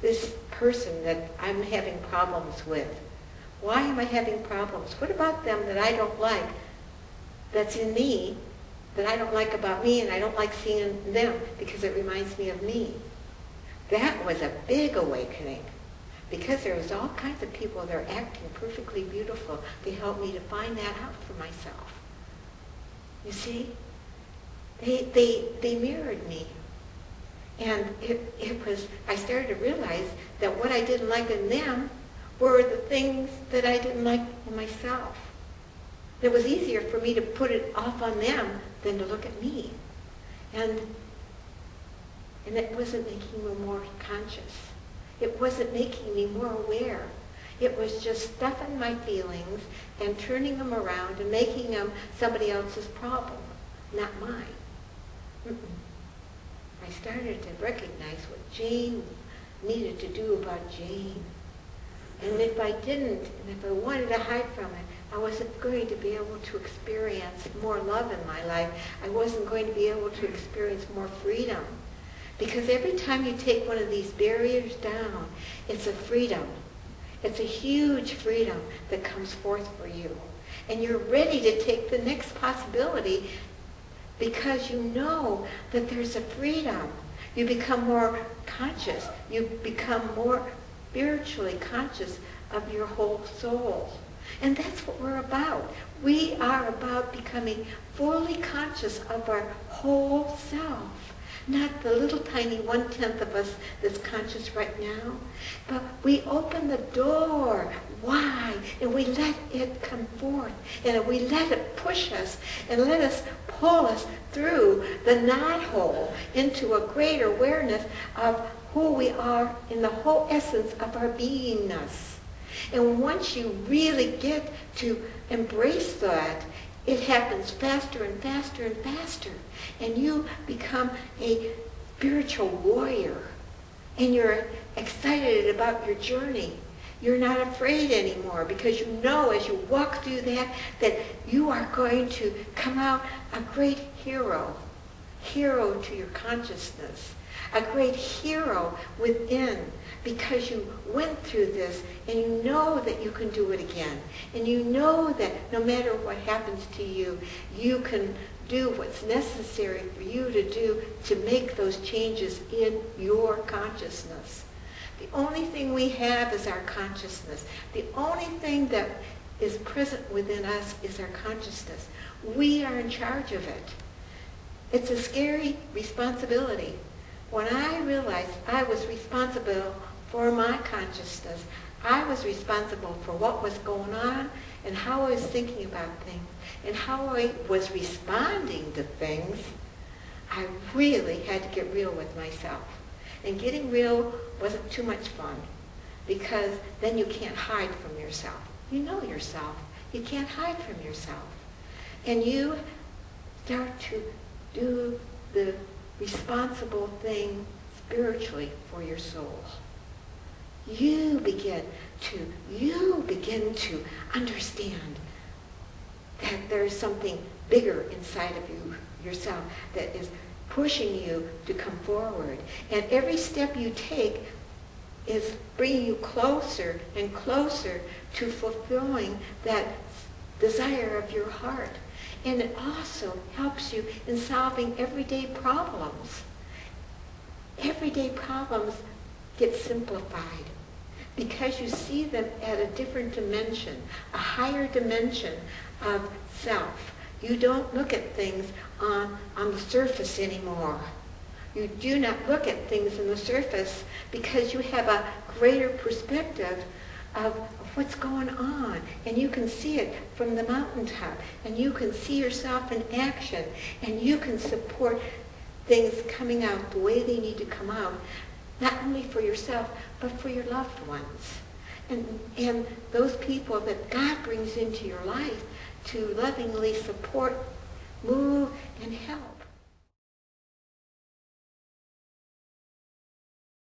this person that I'm having problems with. Why am I having problems? What about them that I don't like, that's in me, that I don't like about me, and I don't like seeing them because it reminds me of me? That was a big awakening, because there was all kinds of people that are acting perfectly beautiful. They helped me to find that out for myself. You see? They mirrored me. And it was, I started to realize that what I didn't like in them were the things that I didn't like in myself. It was easier for me to put it off on them than to look at me. And it wasn't making me more conscious. It wasn't making me more aware. It was just stuffing my feelings and turning them around and making them somebody else's problem, not mine. I started to recognize what Jane needed to do about Jane. And if I didn't, and if I wanted to hide from it, I wasn't going to be able to experience more love in my life. I wasn't going to be able to experience more freedom. Because every time you take one of these barriers down, it's a freedom. It's a huge freedom that comes forth for you. And you're ready to take the next possibility because you know that there's a freedom. You become more conscious. You become more spiritually conscious of your whole soul. And that's what we're about. We are about becoming fully conscious of our whole self. Not the little tiny 1/10 of us that's conscious right now, but we open the door wide and we let it come forth, and we let it push us and let us pull us through the knothole into a greater awareness of who we are in the whole essence of our beingness. And once you really get to embrace that, it happens faster and faster and faster. And you become a spiritual warrior. And you're excited about your journey. You're not afraid anymore because you know as you walk through that you are going to come out a great hero. Hero to your consciousness. A great hero within, because you went through this and you know that you can do it again. And you know that no matter what happens to you, you can do what's necessary for you to do to make those changes in your consciousness. The only thing we have is our consciousness. The only thing that is present within us is our consciousness. We are in charge of it. It's a scary responsibility. When I realized I was responsible for my consciousness, I was responsible for what was going on and how I was thinking about things and how I was responding to things, I really had to get real with myself. And getting real wasn't too much fun, because then you can't hide from yourself. You know yourself. You can't hide from yourself. And you start to do the responsible thing spiritually for your soul. You begin to understand that there's something bigger inside of you, yourself, that is pushing you to come forward. And every step you take is bringing you closer and closer to fulfilling that desire of your heart. And it also helps you in solving everyday problems. Everyday problems get simplified because you see them at a different dimension, a higher dimension of self. You don't look at things on the surface anymore. You do not look at things on the surface because you have a greater perspective of what's going on, and you can see it from the mountaintop, and you can see yourself in action, and you can support things coming out the way they need to come out, not only for yourself, but for your loved ones. And those people that God brings into your life to lovingly support, move, and help.